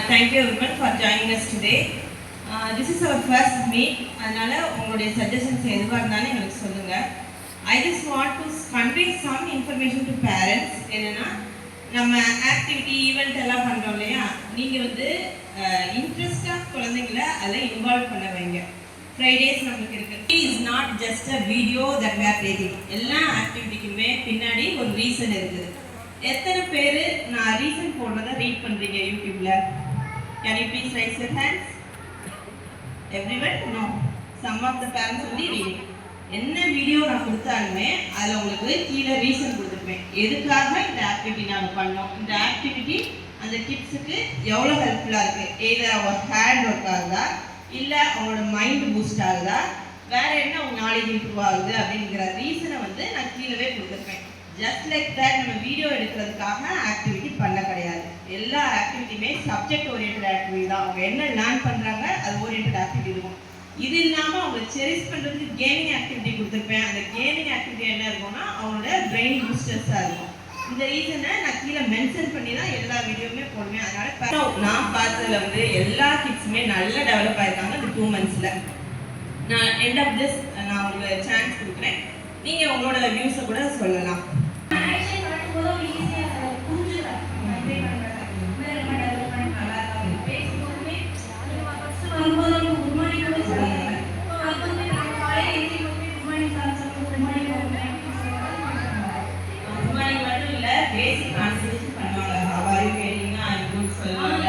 thank you everyone for joining us today. This is our first meet. அதனால உங்களுடைய suggestions எதுவாக இருந்தாலும் எனக்கு சொல்லுங்க. I just want to convey some information to parents. என்னன்னா நம்ம ஆக்டிவிட்டி ஈவெண்ட் எல்லாம் பண்றோம் இல்லையா, நீங்க வந்து இன்ட்ரெஸ்டா குழந்தைகளை அதில் இன்வால்வ் பண்ண வைங்க. ஃப்ரைடேஸ் நமக்கு இருக்கு. It is not just a video that we are creating. எல்லா ஆக்டிவிட்டிக்குமே பின்னாடி ஒரு ரீசன் இருக்குது. எத்தனை பேர் நான் ரீசன் போடுறத ரீட் பண்றீங்க யூடியூப்ல? Can you please raise your hands? Everyone? No. Some of the parents only reading. என்ன வீடியோ நான் கொடுத்தாலுமே அதில் உங்களுக்கு கீழே ரீசன் கொடுத்துருப்பேன். எதுக்காக இந்த ஆக்டிவிட்டி நாங்கள் பண்ணோம், இந்த ஆக்டிவிட்டி அந்த கிட்ஸுக்கு எவ்வளோ ஹெல்ப்ஃபுல்லாக இருக்குது, எதர் அவங்க ஹேண்ட் ஒர்க் ஆகுதா, இல்லை அவங்களோட மைண்ட் பூஸ்ட் ஆகுதா, வேறு என்ன அவங்க நாலேஜ் இம்ப்ரூவ் ஆகுது அப்படிங்கிற ரீசனை வந்து நான் கீழே கொடுத்துருப்பேன். ஜஸ்ட் லைக் தட் நம்ம வீடியோ எடுக்கிறதுக்காக ஆக்டிவிட்டி பண்ண கிடையாது. எல்லா ஆக்டிவிட்டியுமே சப்ஜெக்ட் ஓரியன்ட் ஆக்டிவிட்டி தான். அவங்க என்ன லேர்ன் பண்ணுறாங்க அது ஓரியன்ட் ஆக்டிவிட்டி இருக்கும். இது இல்லாமல் அவங்க செரிஸ் பண்ணுறதுக்கு கேமிங் ஆக்டிவிட்டி கொடுத்துருப்பேன். அந்த கேமிங் ஆக்டிவிட்டி என்ன இருக்கும்னா அவங்களோட பிரெயின் பூஸ்டர்ஸாக இருக்கும். இந்த ரீசனை நான் கீழே மென்ஷன் பண்ணி தான் எல்லா வீடியோவுமே போடுவேன். அதனால நான் பார்த்ததில் வந்து எல்லா கிட்ஸுமே நல்லா டெவலப் ஆயிருக்காங்க இந்த 2 months. நான் எண்ட் ஆஃப் திஸ் நான் உங்களுக்கு சான்ஸ் கொடுக்குறேன். நீங்கள் உங்களோட வியூஸை கூட சொல்லலாம். பேசிக் கான்செப்ட் பண்ணுவாங்க. அவாரி கேட்டிங்கன்னா அது குட் சொல்லுவாங்க.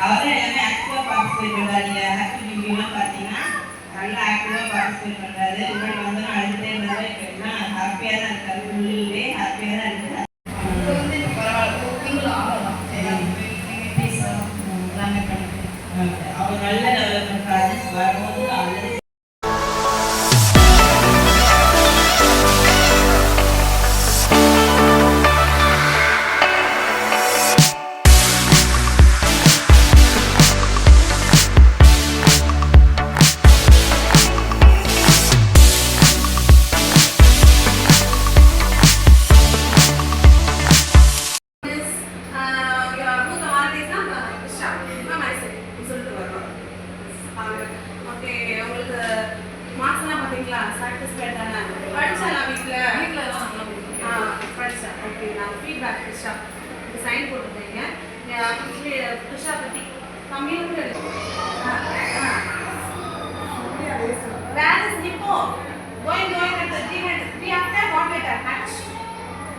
அவர் எல்லாமே ஆக்டிவாக பார்ட்டிசிபேட் பண்ணுறாங்க. ஆக்டிவிட்டிலாம் பார்த்தீங்கன்னா நல்லா ஆக்டிவாக பார்ட்டிசிபேட் பண்ணுறாரு. இவங்க வந்து அழுதுகிட்டே இருந்தாரு. எல்லாம் ஹாப்பியாக தான் இருக்காரு. உள்ளே ஹாப்பியாக தான் இருக்காரு. அவர் நல்ல டெவலப்மெண்ட் ப்ராஜெக்ட்ஸ் வரும்போது அவர் சைன் போட்டுருக்கீங்க. த்ரிஷா பற்றி கம்மியாக வேர் இஸ் நிப்போ going at the 3 after what letter H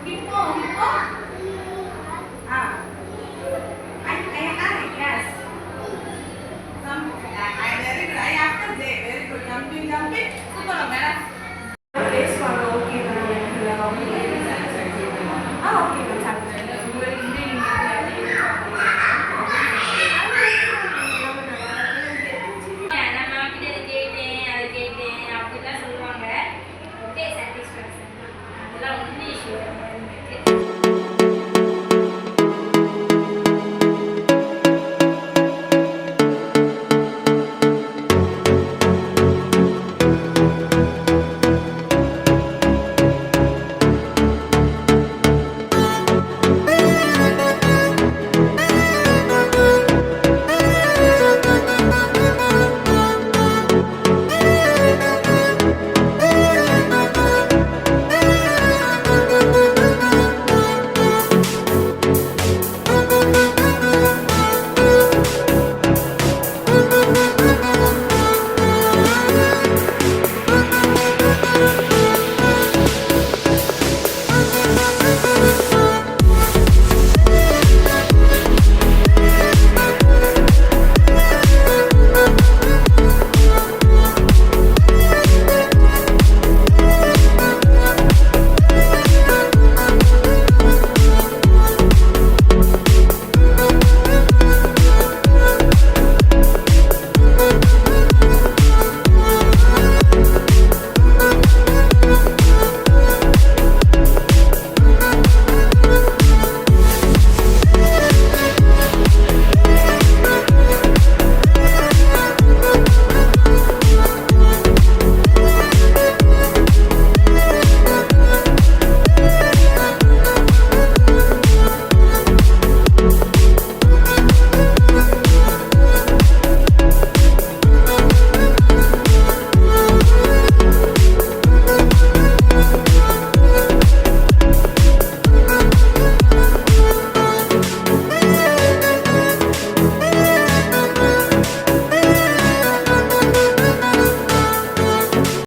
நிப்போ yes some I very good. I after J very good. Jumping super madam place for okay okay satisfaction. Adala only issue.